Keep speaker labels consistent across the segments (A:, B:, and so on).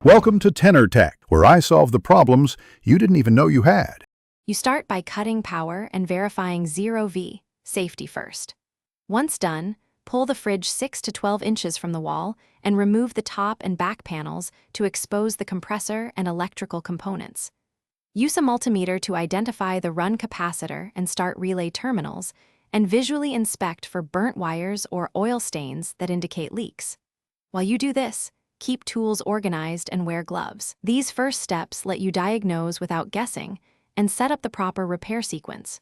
A: Welcome to Tenor Tech, where I solve the problems you didn't even know you had.
B: You start by cutting power and verifying 0V, safety first. Once done, pull the fridge 6 to 12 inches from the wall and remove the top and back panels to expose the compressor and electrical components. Use a multimeter to identify the run capacitor and start relay terminals, and visually inspect for burnt wires or oil stains that indicate leaks. While you do this, keep tools organized and wear gloves. These first steps let you diagnose without guessing and set up the proper repair sequence.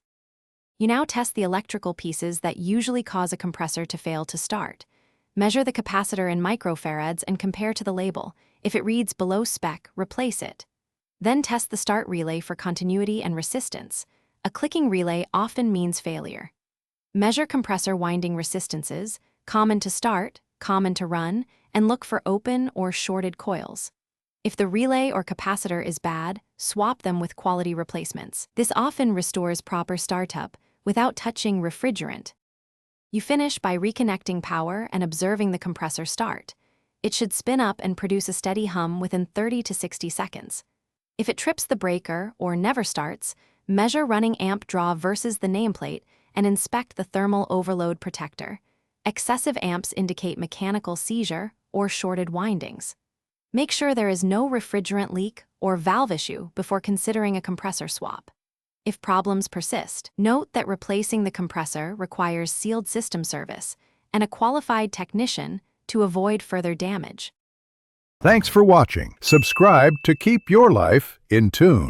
B: You now test the electrical pieces that usually cause a compressor to fail to start. Measure the capacitor in microfarads and compare to the label. If it reads below spec, replace it. Then test the start relay for continuity and resistance. A clicking relay often means failure. Measure compressor winding resistances, common to start, common to run, and look for open or shorted coils. If the relay or capacitor is bad, swap them with quality replacements. This often restores proper startup without touching refrigerant. You finish by reconnecting power and observing the compressor start. It should spin up and produce a steady hum within 30 to 60 seconds. If it trips the breaker or never starts, measure running amp draw versus the nameplate and inspect the thermal overload protector. Excessive amps indicate mechanical seizure or shorted windings. Make sure there is no refrigerant leak or valve issue before considering a compressor swap. If problems persist, note that replacing the compressor requires sealed system service and a qualified technician to avoid further damage.
A: Thanks for watching. Subscribe to keep your life in tune.